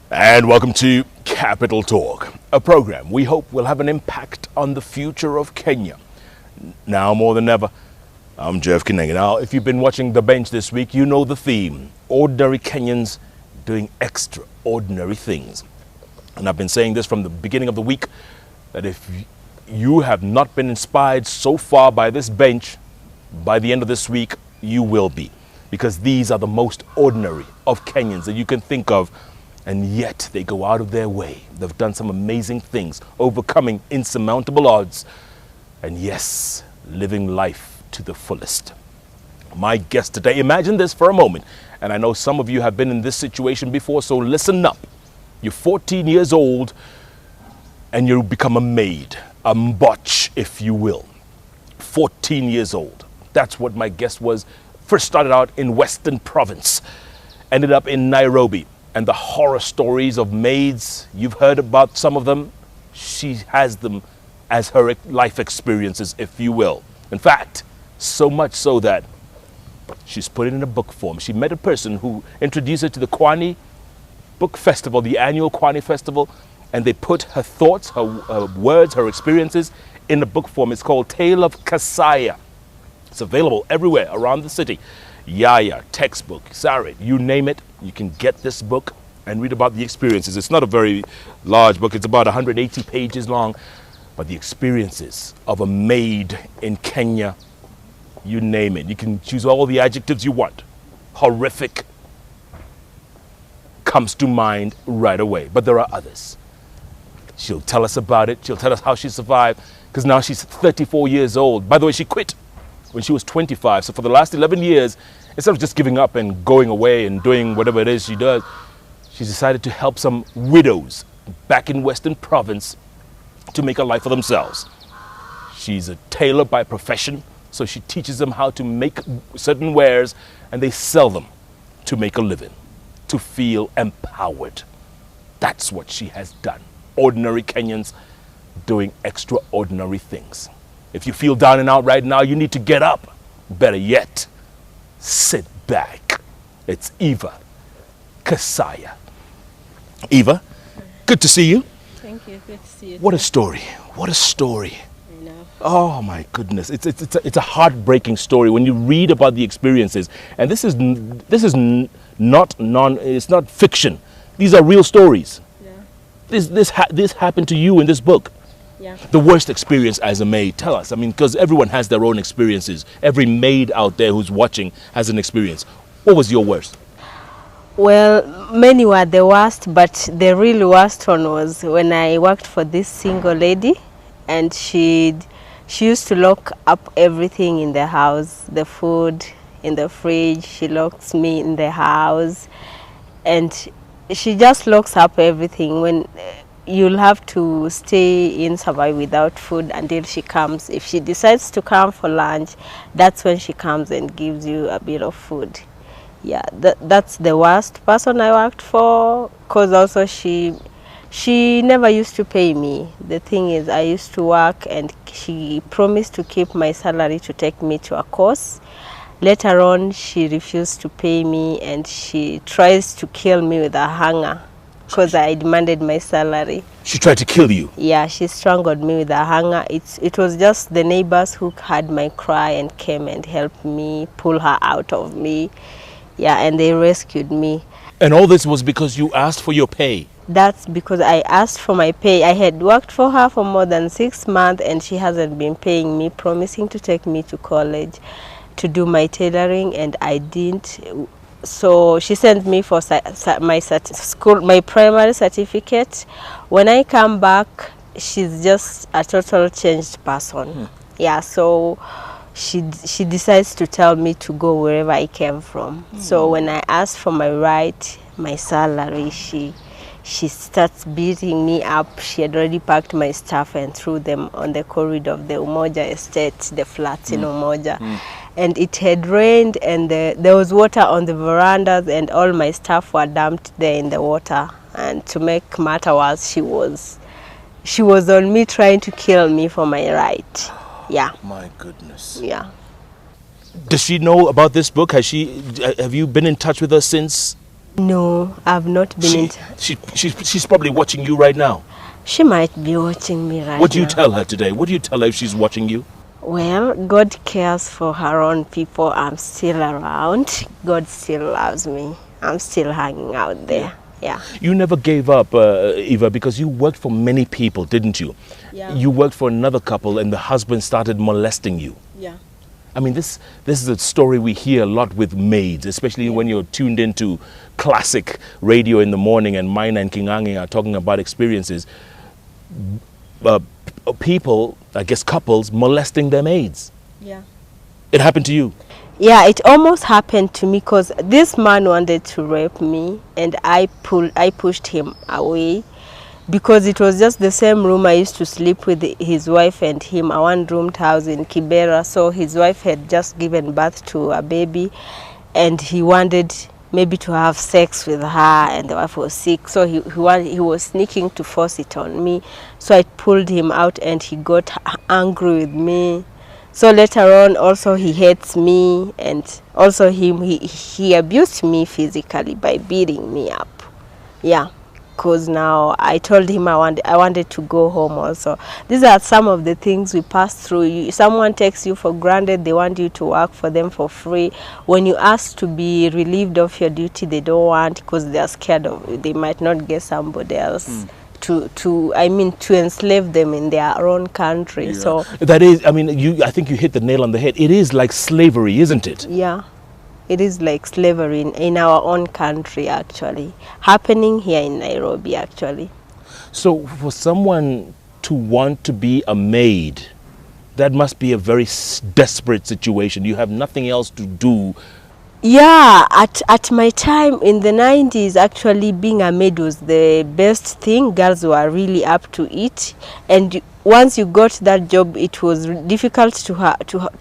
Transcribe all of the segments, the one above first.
And welcome to Capital Talk, a program we hope will have an impact on the future of Kenya. Now more than ever, I'm Jeff Koinange. Now, if you've been watching The Bench this week, you know the theme: ordinary Kenyans doing extraordinary things. And I've been saying this from the beginning of the week, that if you have not been inspired so far by this bench, by the end of this week, you will be. Because these are the most ordinary of Kenyans that you can think of, and yet they go out of their way. They've done some amazing things, overcoming insurmountable odds, and yes, living life to the fullest. My guest today, imagine this for a moment, and I know some of you have been in this situation before, so listen up. You're 14 years old, and you become a maid, a mbotch, if you will. 14 years old. That's what my guest was. First started out in Western Province, ended up in Nairobi. And the horror stories of maids, you've heard about some of them. She has them as her life experiences, if you will. In fact, so much so that she's put it in a book form. She met a person who introduced her to the Kwani Book Festival, the annual Kwani Festival, and they put her thoughts, her words, her experiences in a book form. It's called Tale of Kasaya. It's available everywhere around the city. Yaya, textbook, Sarit, you name it, you can get this book and read about the experiences. It's not a very large book. It's about 180 pages long. But the experiences of a maid in Kenya, you name it. You can choose all the adjectives you want. Horrific comes to mind right away. But there are others. She'll tell us about it. She'll tell us how she survived, because now she's 34 years old. By the way, she quit when she was 25. So for the last 11 years, instead of just giving up and going away and doing whatever it is she does, she's decided to help some widows back in Western Province to make a life for themselves. She's a tailor by profession, so she teaches them how to make certain wares, and they sell them to make a living, to feel empowered. That's what she has done. Ordinary Kenyans doing extraordinary things. If you feel down and out right now, you need to get up. Better yet, sit back. It's Eva Kasaya. Eva, good to see you. Thank you. Good to see you. What a story. What a story. I know. Oh my goodness. It's a heartbreaking story when you read about the experiences. And this is it's not fiction. These are real stories. Yeah. This happened to you in this book. Yeah. The worst experience as a maid, tell us. I mean, because everyone has their own experiences. Every maid out there who's watching has an experience. What was your worst? Well, many were the worst, but the really worst one was when I worked for this single lady, and she used to lock up everything in the house, the food in the fridge. She locks me in the house, and she just locks up everything. When you'll have to stay in, survive without food until she comes. If she decides to come for lunch, that's when she comes and gives you a bit of food. Yeah, that's the worst person I worked for, because also she never used to pay me. The thing is, I used to work, and she promised to keep my salary to take me to a course. Later on, she refused to pay me, and she tries to kill me with a hanger, because I demanded my salary. She tried to kill you? Yeah, she strangled me with a hanger. It was just the neighbors who heard my cry and came and helped me pull her out of me. Yeah, and they rescued me. And all this was because you asked for your pay? That's because I asked for my pay. I had worked for her for more than 6 months, and she hasn't been paying me, promising to take me to college to do my tailoring, and I didn't. So she sent me for my primary certificate. When I come back, she's just a total changed person. Yeah, so she decides to tell me to go wherever I came from. So when I asked for my salary, she starts beating me up. She had already packed my stuff and threw them on the corridor of the Umoja estate, the flats in Umoja. And it had rained, and there was water on the verandas, and all my stuff were dumped there in the water. And to make matter worse, she was on me trying to kill me for my right. Yeah. My goodness. Yeah. Does she know about this book? Have you been in touch with her since No, I've not been She's probably watching you right now. She might be watching me right now. What do you tell her today? What do you tell her if she's watching you? Well, God cares for her own people. I'm still around. God still loves me. I'm still hanging out there. Yeah. You never gave up, Eva, because you worked for many people, didn't you? Yeah. You worked for another couple and the husband started molesting you. Yeah. I mean, this is a story we hear a lot with maids, especially when you're tuned into classic radio in the morning and Mine and Koinange are talking about experiences. People, I guess couples, molesting their maids. Yeah. It happened to you? Yeah, it almost happened to me because this man wanted to rape me and I pushed him away because it was just the same room I used to sleep with his wife and him, a one-roomed house in Kibera. So his wife had just given birth to a baby and he wanted maybe to have sex with her and the wife was sick. So he was sneaking to force it on me. So I pulled him out and he got angry with me. So later on, also he hates me, and also he abused me physically by beating me up. Yeah, because now I told him I wanted to go home also. These are some of the things we pass through. Someone takes you for granted, they want you to work for them for free. When you ask to be relieved of your duty, they don't want because they are scared of they might not get somebody else. To enslave them in their own country. Yeah. So that is, I mean, I think you hit the nail on the head. It is like slavery, isn't it? yeah, it is like slavery in our own country, actually happening here in Nairobi, actually. So for someone to want to be a maid, that must be a very desperate situation. You have nothing else to do. Yeah, at my time in the 90s, actually being a maid was the best thing. Girls were really up to it, and once you got that job, it was difficult to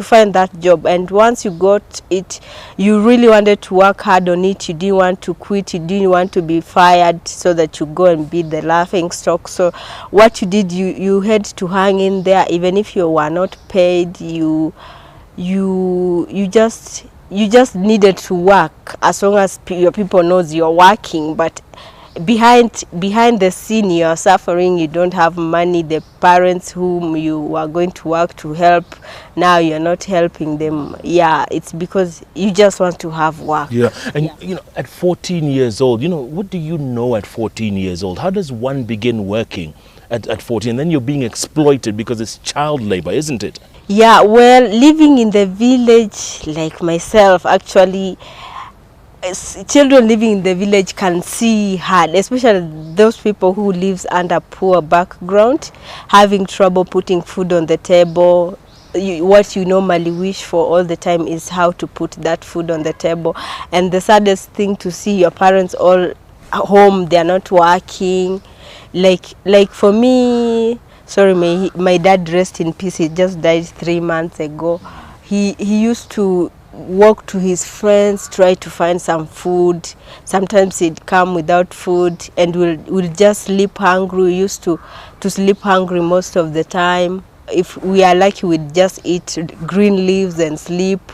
find that job. And once you got it, you really wanted to work hard on it. You didn't want to quit. You didn't want to be fired so that you go and be the laughing stock. So what you did, you had to hang in there, even if you were not paid. You just needed to work as long as your people knows you're working, but behind the scene you are suffering. You don't have money. The parents whom you are going to work to help, now you're not helping them. Yeah, it's because you just want to have work. Yeah, and you know, at 14 years old, you know, what do you know at 14 years old? How does one begin working at 14? And then you're being exploited because it's child labor, isn't it? Yeah, well, living in the village like myself, actually, children living in the village can see hard, especially those people who lives under poor background, having trouble putting food on the table. What you normally wish for all the time is how to put that food on the table. And the saddest thing to see your parents all at home, they are not working. Like for me, sorry, my dad, rest in peace, he just died 3 months ago. He used to walk to his friends, try to find some food. Sometimes he'd come without food and we'll just sleep hungry. We used to sleep hungry most of the time. If we are lucky, we'd just eat green leaves and sleep.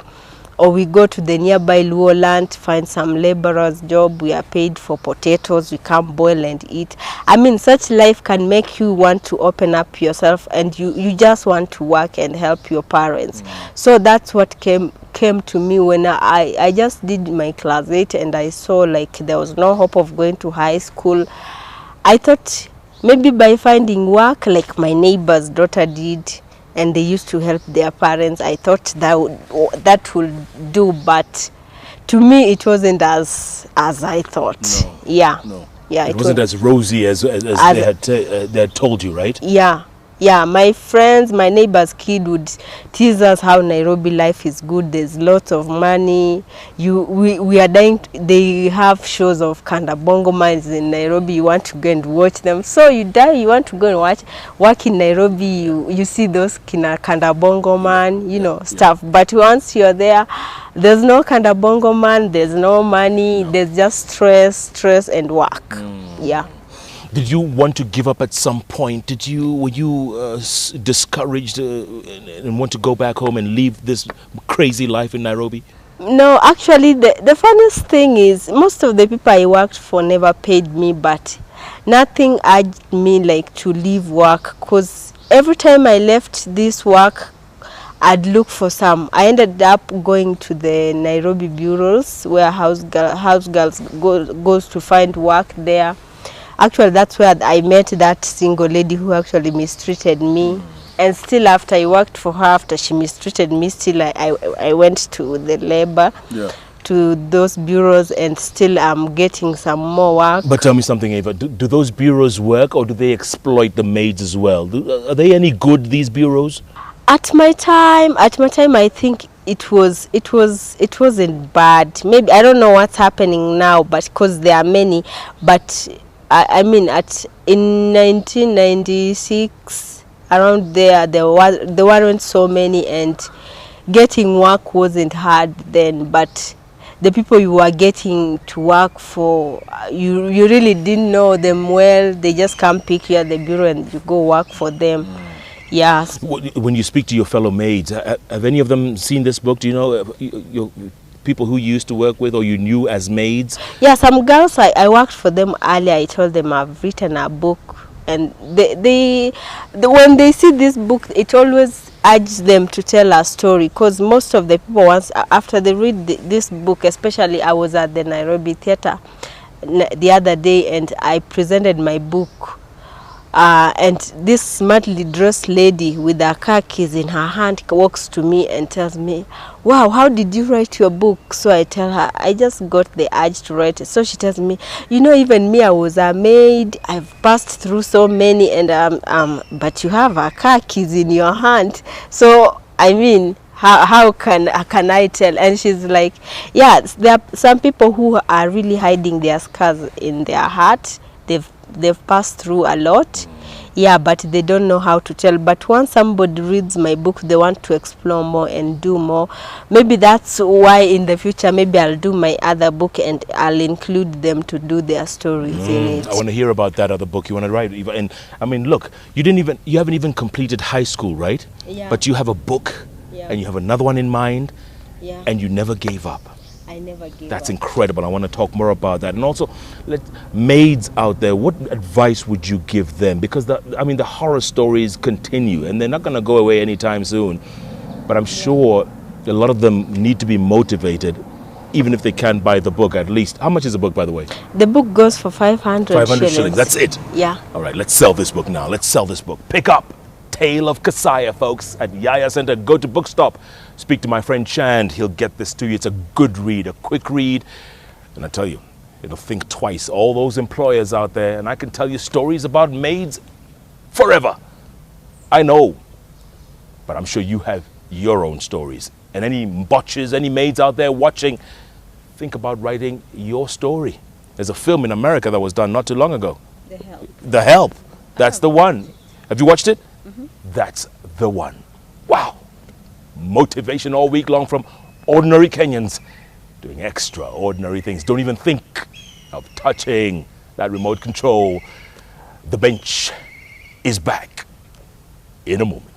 Or we go to the nearby Luo land, find some laborer's job. We are paid for potatoes. We come boil and eat. I mean, such life can make you want to open up yourself, and you just want to work and help your parents. So that's what came to me when I just did my class 8 and I saw like there was no hope of going to high school. I thought maybe by finding work like my neighbor's daughter did, and they used to help their parents, I thought that would do, but to me it wasn't as I thought. No. Yeah. No. Yeah. It wasn't as rosy as they had told you, right? Yeah. Yeah, my friends, my neighbor's kid would tease us how Nairobi life is good. There's lots of money. We are dying. They have shows of Kanda Bongo mines in Nairobi. You want to go and watch them. So you want to go and work in Nairobi. You see those Kanda Bongo man, stuff. But once you're there, there's no Kanda Bongo man. There's no money. No. There's just stress and work. Yeah. Did you want to give up at some point? Were you discouraged and want to go back home and leave this crazy life in Nairobi? No, actually, the funniest thing is most of the people I worked for never paid me, but nothing urged me like to leave work, because every time I left this work, I'd look for some. I ended up going to the Nairobi bureaus where house girls goes to find work there. Actually, that's where I met that single lady who actually mistreated me. And still after I worked for her, after she mistreated me, still I went to the labor, to those bureaus, and still I'm getting some more work. But tell me something, Ava. Do those bureaus work, or do they exploit the maids as well? Are they any good, these bureaus? At my time, I think it wasn't bad. Maybe I don't know what's happening now, but because there are many. But I mean, in 1996, around there weren't so many, and getting work wasn't hard then. But the people you were getting to work for, you really didn't know them well. They just come pick you at the bureau and you go work for them. Yes. When you speak to your fellow maids, have any of them seen this book? Do you know your people who you used to work with or you knew as maids? Yeah, some girls, I worked for them earlier. I told them I've written a book, and they when they see this book, it always urges them to tell a story, because most of the people, once after they read this book, especially I was at the Nairobi theater the other day and I presented my book. And this smartly dressed lady with her car keys in her hand walks to me and tells me, wow, how did you write your book? So I tell her, I just got the urge to write it. So she tells me, you know, even me, I was a maid. I've passed through so many, and but you have a car keys in your hand. So, I mean, how can I tell? And she's like, yeah, there are some people who are really hiding their scars in their heart. They've passed through a lot, yeah, but they don't know how to tell. But once somebody reads my book, they want to explore more and do more. Maybe that's why in the future, maybe I'll do my other book and I'll include them to do their stories in it. I want to hear about that other book you want to write, Eva. And I mean, look, you haven't even completed high school, right? Yeah. But you have a book, and you have another one in mind, and you never gave up. I never gave That's up. incredible. I want to talk more about that. And also, maids out there, what advice would you give them? Because the horror stories continue, and they're not going to go away anytime soon. But I'm sure a lot of them need to be motivated, even if they can't buy the book at least. How much is the book, by the way? The book goes for 500 shillings. That's it. Yeah. All right, let's sell this book now. Let's sell this book. Pick up Tale of Kasaya, folks, at Yaya Center. Go to Bookstop. Speak to my friend Chand. He'll get this to you. It's a good read, a quick read. And I tell you, it'll think twice. All those employers out there, and I can tell you stories about maids forever. I know. But I'm sure you have your own stories. And any botches, any maids out there watching, think about writing your story. There's a film in America that was done not too long ago. The Help. The Help. That's the one. Have you watched it? That's the one. Wow. Motivation all week long from ordinary Kenyans doing extraordinary things. Don't even think of touching that remote control. The bench is back in a moment.